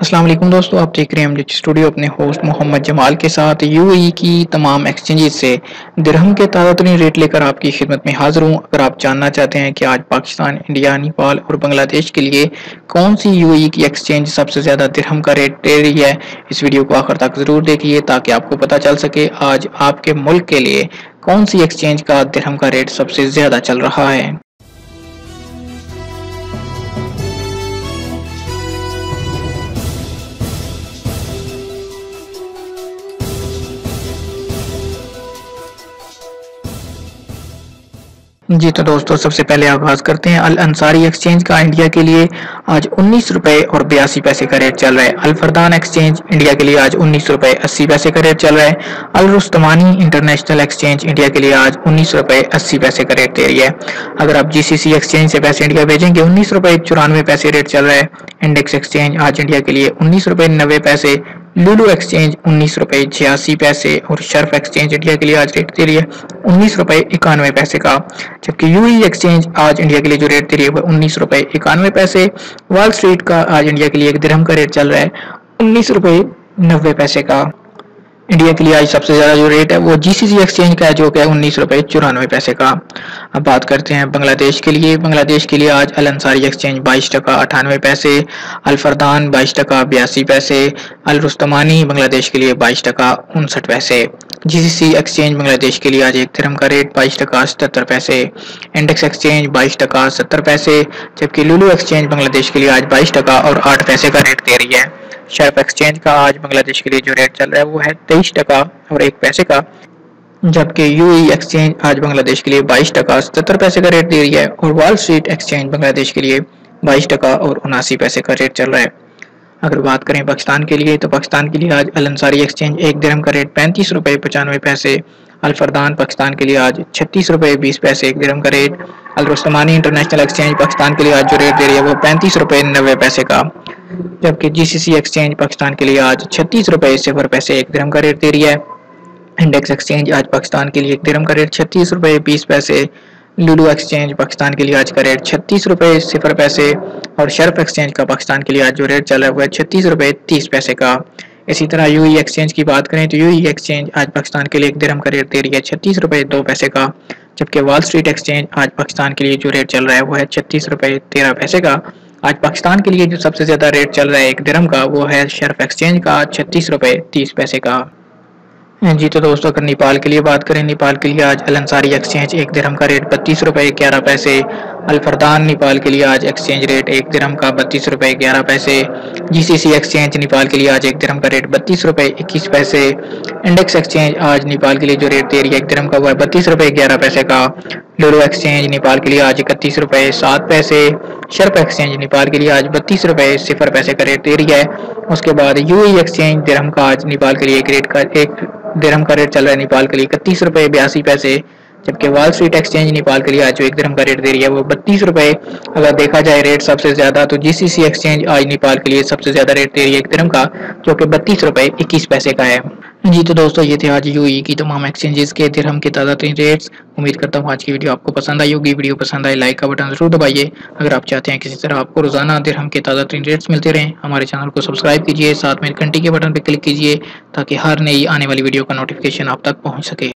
अस्सलाम वालेकुम दोस्तों, आप देख रहे हैं एमडी स्टूडियो अपने होस्ट मोहम्मद जमाल के साथ। यूएई की तमाम एक्सचेंजेस से दिरहम के ताज़ा तरीन रेट लेकर आपकी खिदमत में हाजिर हूँ। अगर आप जानना चाहते हैं कि आज पाकिस्तान, इंडिया, नेपाल और बांग्लादेश के लिए कौन सी यूएई की एक्सचेंज सबसे ज़्यादा दिरहम का रेट दे रही है, इस वीडियो को आखिर तक ज़रूर देखिए ताकि आपको पता चल सके आज आपके मुल्क के लिए कौन सी एक्सचेंज का दिरहम का रेट सबसे ज़्यादा चल रहा है। जी तो दोस्तों, सबसे पहले आगाज करते हैं अल अंसारी एक्सचेंज का। इंडिया के लिए आज 19 रुपए और 82 पैसे का रेट चल रहा है। अल फरदान एक्सचेंज इंडिया के लिए आज 19 रुपए 80 पैसे का रेट चल रहा है। अल रुस्तमानी इंटरनेशनल एक्सचेंज इंडिया के लिए आज 19 रुपए 80 पैसे का रेट दे रही है। अगर आप जीसीसी एक्सचेंज से पैसे इंडिया भेजेंगे 19 रुपए 94 पैसे रेट चल रहा है। इंडेक्स एक्सचेंज आज इंडिया के लिए 19 रुपए 90 पैसे, लुलु एक्सचेंज 19 रुपए 86 पैसे और शर्फ एक्सचेंज इंडिया के लिए आज रेट दे रही है 19 रुपए 91 पैसे का। जबकि यूएई एक्सचेंज आज इंडिया के लिए जो रेट दे रही है वो 19 रुपए 91 पैसे। वॉल स्ट्रीट का आज इंडिया के लिए एक दिरहम का रेट चल रहा है 19 रुपए 90 पैसे का। इंडिया के लिए आज सबसे ज्यादा जो रेट है वो जीसीसी एक्सचेंज का है जो कि 19 रुपए 94 पैसे का। अब बात करते हैं बांग्लादेश के लिए। बांग्लादेश के लिए आज अल अंसारी एक्सचेंज 22 टका 98 पैसे, अल फरदान 22 टका 82 पैसे, अल रुस्तमानी बांग्लादेश के लिए 22 टका 59 पैसे। जीसीसी एक्सचेंज बांग्लादेश के लिए आज एक दिरहम का रेट 22 टका 77 पैसे। इंडेक्स एक्सचेंज 22 टका 70 पैसे, जबकि लुलु एक्सचेंज बांग्लादेश के लिए आज 22 टका और 8 पैसे का रेट दे रही है। शर्फ एक्सचेंज का आज बांग्लादेश के लिए जो रेट चल रहा है वो है 23 टका और 1 पैसे का। जबकि यूएई एक्सचेंज आज बांग्लादेश के लिए 22 टका 77 पैसे का रेट दे रही है और वॉल स्ट्रीट एक्सचेंज बांग्लादेश के लिए 22 टका और 79 पैसे का रेट चल रहा है। अगर बात करें पाकिस्तान के लिए तो पाकिस्तान के लिए आज अल अंसारी एक्सचेंज एक दिरहम का रेट 35 रुपए 95 पैसे, अल फरदान पाकिस्तान के लिए आज 36 रुपए 20 पैसे एक दिरहम का रेट। अल रुस्तमानी इंटरनेशनल एक्सचेंज पाकिस्तान के लिए आज जो रेट दे रही है वो 35 रुपए 90 पैसे का। जबकि जीसीसी एक्सचेंज पाकिस्तान के लिए आज 36 रुपए 0 पैसे एक दिरहम का रेट दे रही है। इंडेक्स एक्सचेंज आज पाकिस्तान के लिए एक दिरहम का रेट 36 रुपए 20 पैसे, लुलु एक्सचेंज पाकिस्तान के लिए आज का रेट 36 रुपए 0 पैसे और शर्फ एक्सचेंज का पाकिस्तान के लिए आज जो रेट चल रहा है वो है 36 रुपए 30 पैसे का। इसी तरह यूएई एक्सचेंज की बात करें तो यूएई एक्सचेंज आज पाकिस्तान के लिए एक दिरहम का रेट दे रही है 36 रुपए 2 पैसे का। जबकि वॉल स्ट्रीट एक्सचेंज आज पाकिस्तान के लिए जो रेट चल रहा है वो है 36 रुपए 13 पैसे का। आज पाकिस्तान के लिए जो सबसे ज्यादा रेट चल रहा है एक दिरहम का वो है शर्फ एक्सचेंज का 36 रुपए 30 पैसे का। जी तो दोस्तों, अगर नेपाल के लिए बात करें, नेपाल के लिए आज अल अंसारी एक्सचेंज एक दिरहम का रेट 32 रुपए 11 पैसे, अल फरदान नेपाल के लिए आज एक्सचेंज रेट एक दिरहम का 32 रुपए 11 पैसे, जीसीसी एक्सचेंज नेपाल के लिए आज एक दिरहम का रेट 32 रुपए 21 पैसे, इंडेक्स एक्सचेंज आज नेपाल के लिए जो रेट दे रही है एक दिरहम का वो है 32 रुपए 11 पैसे का, लुलु एक्सचेंज नेपाल के लिए आज 31 रुपए 7 पैसे, शर्फ एक्सचेंज नेपाल के लिए आज 32 रुपए 0 पैसे का रेट दे रही है। उसके बाद यूएई एक्सचेंज दिरहम का आज नेपाल के लिए एक दिरहम का रेट चल रहा है नेपाल के लिए 31 रुपए 82 पैसे। जबकि वॉल स्ट्रीट एक्सचेंज नेपाल के लिए आज जो एक दिरहम का रेट दे रही है वो 32 रुपए। अगर देखा जाए रेट सबसे ज्यादा तो जीसीसी एक्सचेंज आज नेपाल के लिए सबसे ज्यादा रेट दे रही है एक दिरहम का जो कि 32 रुपए 21 पैसे का है। जी तो दोस्तों, ये थे आज यूएई की तमाम एक्सचेंजेस के दिरहम के ताज़ा तरीन रेट्स। उम्मीद करता हूँ आज की वीडियो आपको पसंद आई होगी। वीडियो पसंद आए लाइक का बटन जरूर दबाइए। अगर आप चाहते हैं किसी तरह आपको रोजाना दिरहम के ताज़ा तरीन रेट्स मिलते रहें, हमारे चैनल को सब्सक्राइब कीजिए, साथ में घंटी के बटन पर क्लिक कीजिए ताकि हर नई आने वाली वीडियो का नोटिफिकेशन आप तक पहुँच सके।